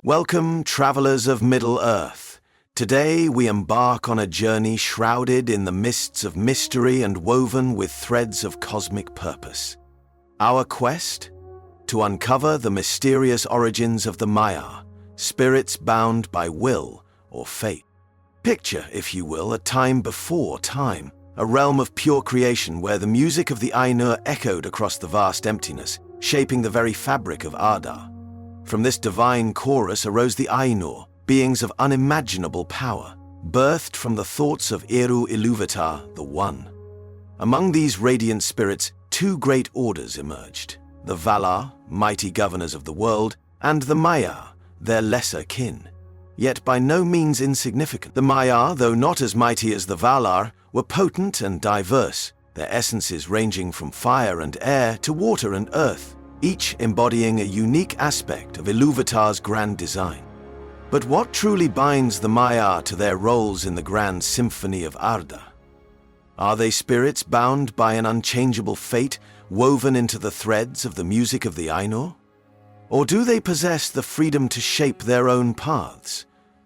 Welcome, travelers of Middle-earth. Today we embark on a journey shrouded in the mists of mystery and woven with threads of cosmic purpose. Our quest? To uncover the mysterious origins of the Maiar, spirits bound by will or fate. Picture, if you will, a time before time, a realm of pure creation where the music of the Ainur echoed across the vast emptiness, shaping the very fabric of Ardar. From this divine chorus arose the Ainur, beings of unimaginable power, birthed from the thoughts of Eru Iluvatar, the One. Among these radiant spirits, two great orders emerged: the Valar, mighty governors of the world, and the Maiar, their lesser kin. Yet by no means insignificant. The Maiar, though not as mighty as the Valar, were potent and diverse, their essences ranging from fire and air to water and earth, each embodying a unique aspect of Iluvatar's grand design. But what truly binds the Maiar to their roles in the grand symphony of Ardar? Are they spirits bound by an unchangeable fate woven into the threads of the music of the Ainur? Or do they possess the freedom to shape their own paths,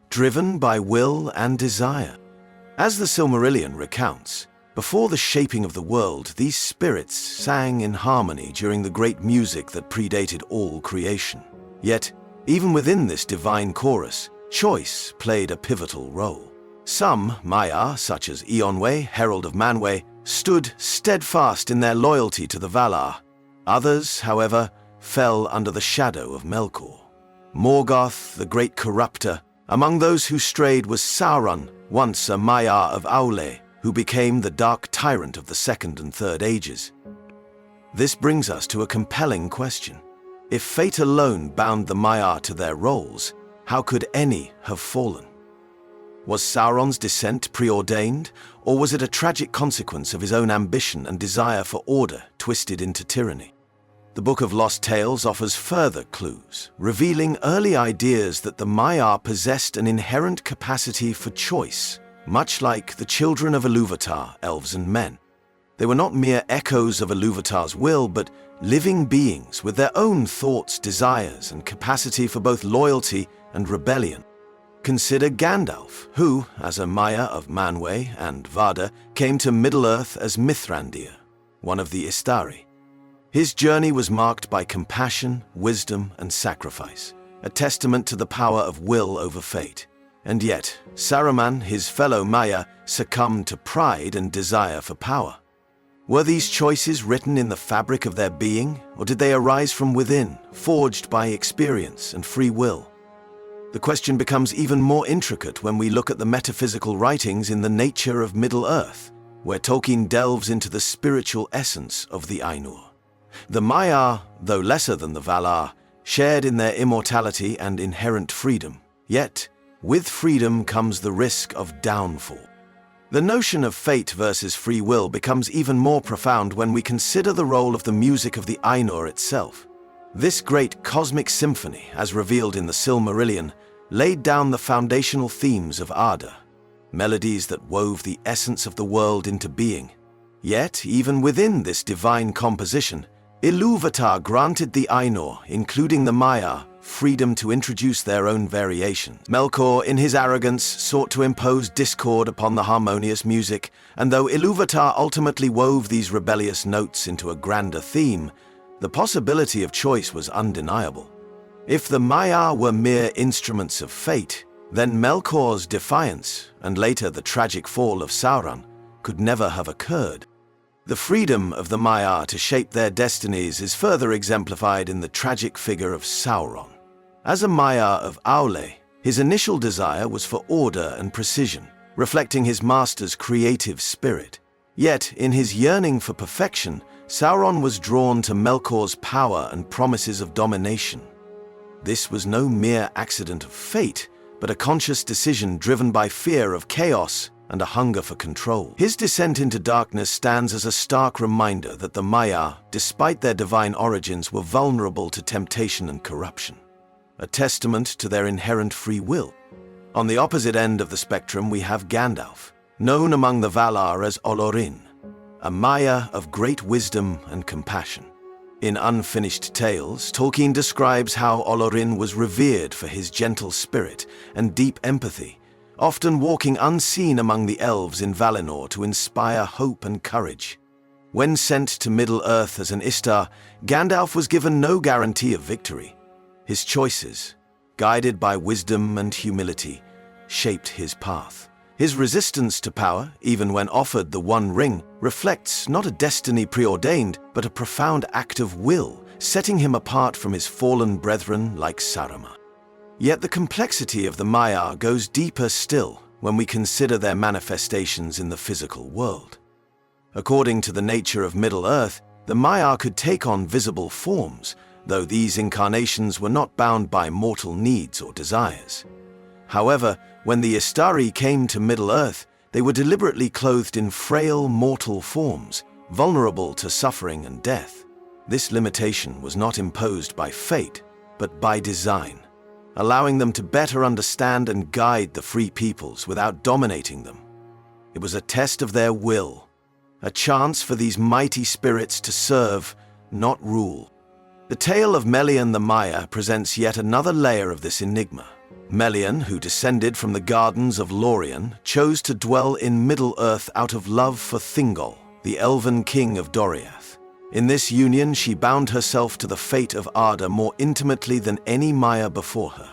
driven by will and desire? As the Silmarillion recounts, before the shaping of the world, these spirits sang in harmony during the great music that predated all creation. Yet, even within this divine chorus, choice played a pivotal role. Some Maiar, such as Eonwe, Herald of Manwe, stood steadfast in their loyalty to the Valar. Others, however, fell under the shadow of Melkor. Morgoth, the great corrupter. Among those who strayed was Sauron, once a Maiar of Aule, who became the dark tyrant of the Second and Third Ages. This brings us to a compelling question. If fate alone bound the Maiar to their roles, how could any have fallen? Was Sauron's descent preordained, or was it a tragic consequence of his own ambition and desire for order twisted into tyranny? The Book of Lost Tales offers further clues, revealing early ideas that the Maiar possessed an inherent capacity for choice, much like the children of Iluvatar, elves and men. They were not mere echoes of Iluvatar's will, but living beings with their own thoughts, desires, and capacity for both loyalty and rebellion. Consider Gandalf, who, as a Maiar of Manwe and Vada, came to Middle-earth as Mithrandir, one of the Istari. His journey was marked by compassion, wisdom, and sacrifice, a testament to the power of will over fate. And yet, Saruman, his fellow Maiar, succumbed to pride and desire for power. Were these choices written in the fabric of their being, or did they arise from within, forged by experience and free will? The question becomes even more intricate when we look at the metaphysical writings in the Nature of Middle-earth, where Tolkien delves into the spiritual essence of the Ainur. The Maiar, though lesser than the Valar, shared in their immortality and inherent freedom. Yet, with freedom comes the risk of downfall. The notion of fate versus free will becomes even more profound when we consider the role of the music of the Ainur itself. This great cosmic symphony, as revealed in the Silmarillion, laid down the foundational themes of Ardar, melodies that wove the essence of the world into being. Yet, even within this divine composition, Iluvatar granted the Ainur, including the Maiar, freedom to introduce their own variations. Melkor, in his arrogance, sought to impose discord upon the harmonious music, and though Iluvatar ultimately wove these rebellious notes into a grander theme, the possibility of choice was undeniable. If the Maiar were mere instruments of fate, then Melkor's defiance, and later the tragic fall of Sauron, could never have occurred. The freedom of the Maiar to shape their destinies is further exemplified in the tragic figure of Sauron. As a Maiar of Aule, his initial desire was for order and precision, reflecting his master's creative spirit. Yet, in his yearning for perfection, Sauron was drawn to Melkor's power and promises of domination. This was no mere accident of fate, but a conscious decision driven by fear of chaos and a hunger for control. His descent into darkness stands as a stark reminder that the Maiar, despite their divine origins, were vulnerable to temptation and corruption, a testament to their inherent free will. On the opposite end of the spectrum, we have Gandalf, known among the Valar as Olorin, a Maiar of great wisdom and compassion. In Unfinished Tales, Tolkien describes how Olorin was revered for his gentle spirit and deep empathy, often walking unseen among the elves in Valinor to inspire hope and courage. When sent to Middle-earth as an Istar, Gandalf was given no guarantee of victory. His choices, guided by wisdom and humility, shaped his path. His resistance to power, even when offered the One Ring, reflects not a destiny preordained, but a profound act of will, setting him apart from his fallen brethren like Saruman. Yet the complexity of the Maiar goes deeper still when we consider their manifestations in the physical world. According to the nature of Middle-earth, the Maiar could take on visible forms, though these incarnations were not bound by mortal needs or desires. However, when the Istari came to Middle-earth, they were deliberately clothed in frail mortal forms, vulnerable to suffering and death. This limitation was not imposed by fate, but by design, allowing them to better understand and guide the free peoples without dominating them. It was a test of their will, a chance for these mighty spirits to serve, not rule. The tale of Melian the Maiar presents yet another layer of this enigma. Melian, who descended from the gardens of Lorien, chose to dwell in Middle-earth out of love for Thingol, the elven king of Doriath. In this union, she bound herself to the fate of Arda more intimately than any Maiar before her.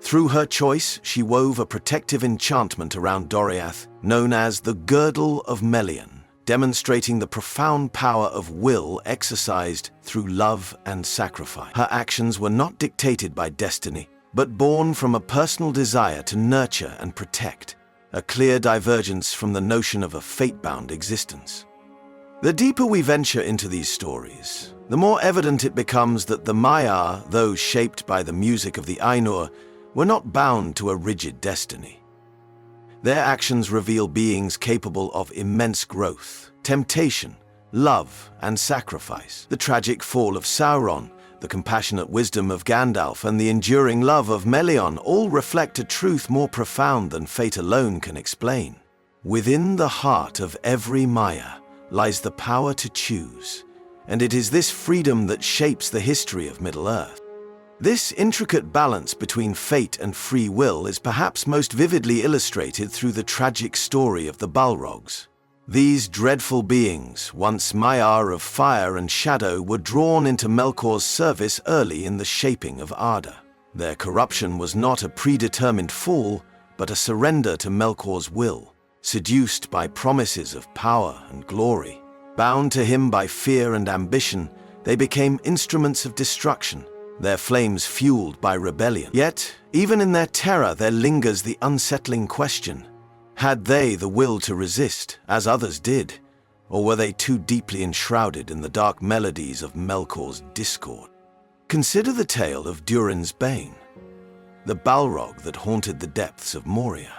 Through her choice, she wove a protective enchantment around Doriath, known as the Girdle of Melian, demonstrating the profound power of will exercised through love and sacrifice. Her actions were not dictated by destiny, but born from a personal desire to nurture and protect, a clear divergence from the notion of a fate-bound existence. The deeper we venture into these stories, the more evident it becomes that the Maiar, though shaped by the music of the Ainur, were not bound to a rigid destiny. Their actions reveal beings capable of immense growth, temptation, love, and sacrifice. The tragic fall of Sauron, the compassionate wisdom of Gandalf, and the enduring love of Melian all reflect a truth more profound than fate alone can explain. Within the heart of every Maiar lies the power to choose, and it is this freedom that shapes the history of Middle-earth. This intricate balance between fate and free will is perhaps most vividly illustrated through the tragic story of the Balrogs. These dreadful beings, once Maiar of fire and shadow, were drawn into Melkor's service early in the shaping of Arda. Their corruption was not a predetermined fall, but a surrender to Melkor's will. Seduced by promises of power and glory, bound to him by fear and ambition, they became instruments of destruction, their flames fueled by rebellion. Yet, even in their terror, there lingers the unsettling question: had they the will to resist, as others did, or were they too deeply enshrouded in the dark melodies of Melkor's discord? Consider the tale of Durin's Bane, the Balrog that haunted the depths of Moria.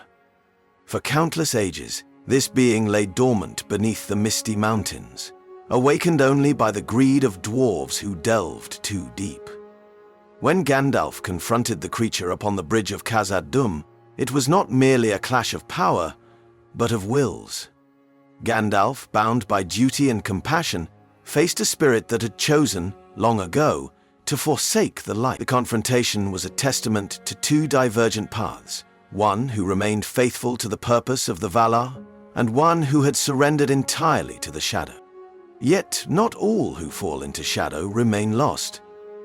For countless ages, this being lay dormant beneath the misty mountains, awakened only by the greed of dwarves who delved too deep. When Gandalf confronted the creature upon the bridge of Khazad-dûm, it was not merely a clash of power, but of wills. Gandalf, bound by duty and compassion, faced a spirit that had chosen, long ago, to forsake the light. The confrontation was a testament to two divergent paths, one who remained faithful to the purpose of the Valar, and one who had surrendered entirely to the shadow. Yet not all who fall into shadow remain lost.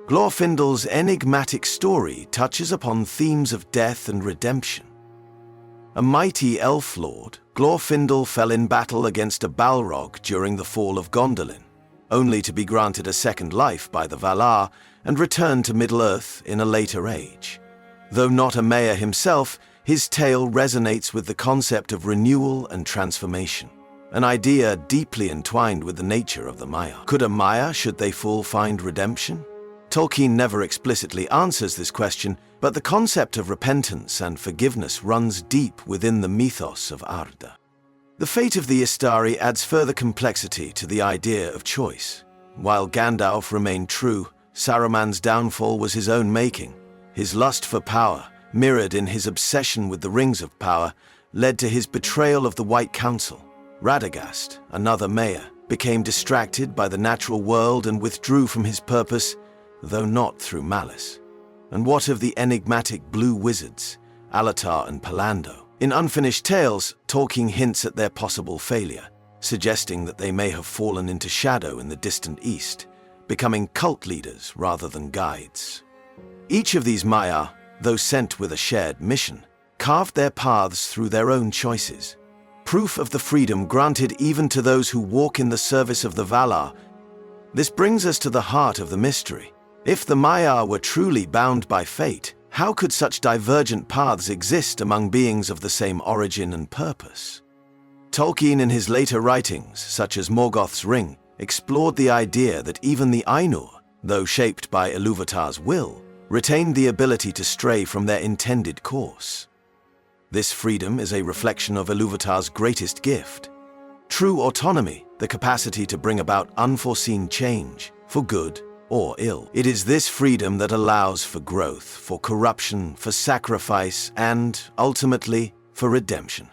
Glorfindel's enigmatic story touches upon themes of death and redemption. A mighty elf lord, Glorfindel fell in battle against a Balrog during the fall of Gondolin, only to be granted a second life by the Valar and return to Middle-earth in a later age. Though not a Maiar himself, his tale resonates with the concept of renewal and transformation, an idea deeply entwined with the nature of the Maiar. Could a Maiar, should they fall, find redemption? Tolkien never explicitly answers this question, but the concept of repentance and forgiveness runs deep within the mythos of Arda. The fate of the Istari adds further complexity to the idea of choice. While Gandalf remained true, Saruman's downfall was his own making. His lust for power, mirrored in his obsession with the Rings of Power, led to his betrayal of the White Council. Radagast, another Maiar, became distracted by the natural world and withdrew from his purpose, though not through malice. And what of the enigmatic blue wizards, Alatar and Palando? In Unfinished Tales, Tolkien hints at their possible failure, suggesting that they may have fallen into shadow in the distant east, becoming cult leaders rather than guides. Each of these Maiar, though sent with a shared mission, carved their paths through their own choices. Proof of the freedom granted even to those who walk in the service of the Valar. This brings us to the heart of the mystery. If the Maiar were truly bound by fate, how could such divergent paths exist among beings of the same origin and purpose? Tolkien, in his later writings, such as Morgoth's Ring, explored the idea that even the Ainur, though shaped by Ilúvatar's will, retained the ability to stray from their intended course. This freedom is a reflection of Ilúvatar's greatest gift: true autonomy, the capacity to bring about unforeseen change, for good or ill. It is this freedom that allows for growth, for corruption, for sacrifice, and, ultimately, for redemption.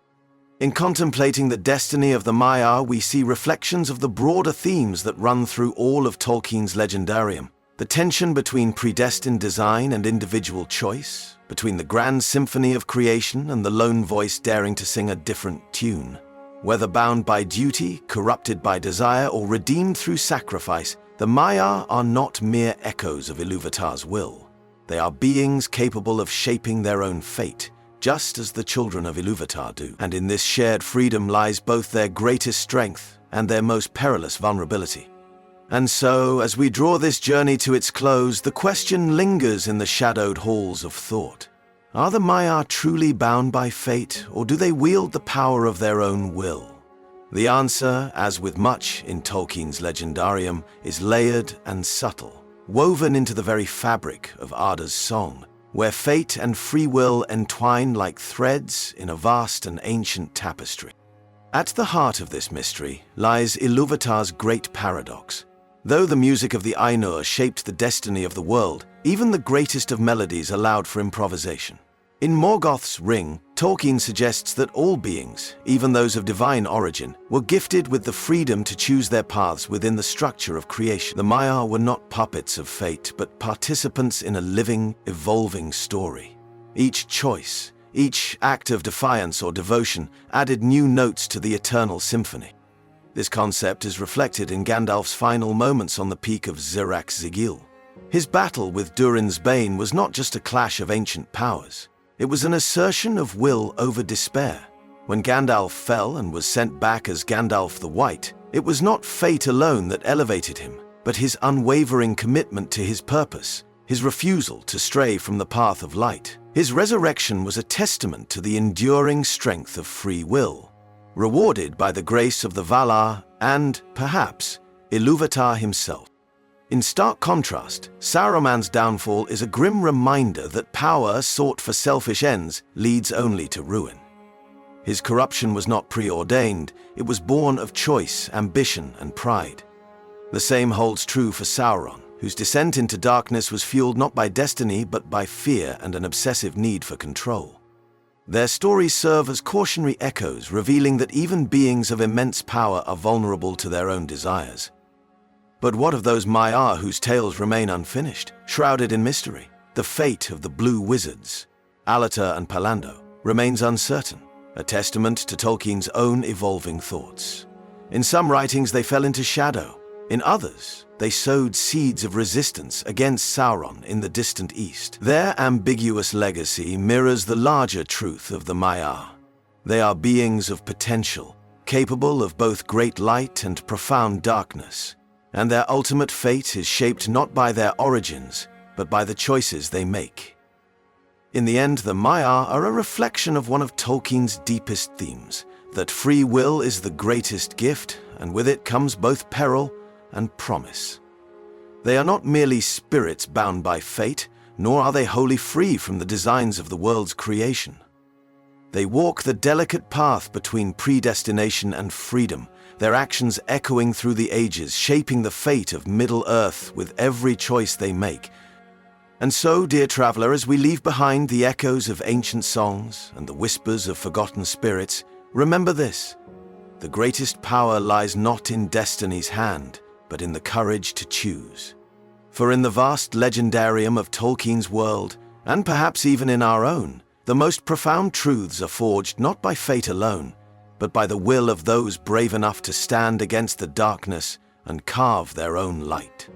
In contemplating the destiny of the Maiar, we see reflections of the broader themes that run through all of Tolkien's legendarium. The tension between predestined design and individual choice, between the grand symphony of creation and the lone voice daring to sing a different tune. Whether bound by duty, corrupted by desire, or redeemed through sacrifice, the Maiar are not mere echoes of Ilúvatar's will. They are beings capable of shaping their own fate, just as the children of Ilúvatar do. And in this shared freedom lies both their greatest strength and their most perilous vulnerability. And so, as we draw this journey to its close, the question lingers in the shadowed halls of thought. Are the Maiar truly bound by fate, or do they wield the power of their own will? The answer, as with much in Tolkien's legendarium, is layered and subtle, woven into the very fabric of Arda's song, where fate and free will entwine like threads in a vast and ancient tapestry. At the heart of this mystery lies Ilúvatar's great paradox. Though the music of the Ainur shaped the destiny of the world, even the greatest of melodies allowed for improvisation. In Morgoth's Ring, Tolkien suggests that all beings, even those of divine origin, were gifted with the freedom to choose their paths within the structure of creation. The Maiar were not puppets of fate, but participants in a living, evolving story. Each choice, each act of defiance or devotion added new notes to the eternal symphony. This concept is reflected in Gandalf's final moments on the peak of Zirac-Zigil. His battle with Durin's Bane was not just a clash of ancient powers. It was an assertion of will over despair. When Gandalf fell and was sent back as Gandalf the White, it was not fate alone that elevated him, but his unwavering commitment to his purpose, his refusal to stray from the path of light. His resurrection was a testament to the enduring strength of free will, rewarded by the grace of the Valar and, perhaps, Ilúvatar himself. In stark contrast, Saruman's downfall is a grim reminder that power sought for selfish ends leads only to ruin. His corruption was not preordained, it was born of choice, ambition, and pride. The same holds true for Sauron, whose descent into darkness was fueled not by destiny but by fear and an obsessive need for control. Their stories serve as cautionary echoes, revealing that even beings of immense power are vulnerable to their own desires. But what of those Maiar whose tales remain unfinished, shrouded in mystery? The fate of the blue wizards, Alatar and Palando, remains uncertain, a testament to Tolkien's own evolving thoughts. In some writings they fell into shadow. In others, they sowed seeds of resistance against Sauron in the distant east. Their ambiguous legacy mirrors the larger truth of the Maiar. They are beings of potential, capable of both great light and profound darkness. And their ultimate fate is shaped not by their origins, but by the choices they make. In the end, the Maiar are a reflection of one of Tolkien's deepest themes, that free will is the greatest gift, and with it comes both peril and promise. They are not merely spirits bound by fate, nor are they wholly free from the designs of the world's creation. They walk the delicate path between predestination and freedom, their actions echoing through the ages, shaping the fate of Middle-earth with every choice they make. And so, dear traveler, as we leave behind the echoes of ancient songs and the whispers of forgotten spirits, remember this: The greatest power lies not in destiny's hand, but in the courage to choose. For in the vast legendarium of Tolkien's world, and perhaps even in our own, the most profound truths are forged not by fate alone, but by the will of those brave enough to stand against the darkness and carve their own light.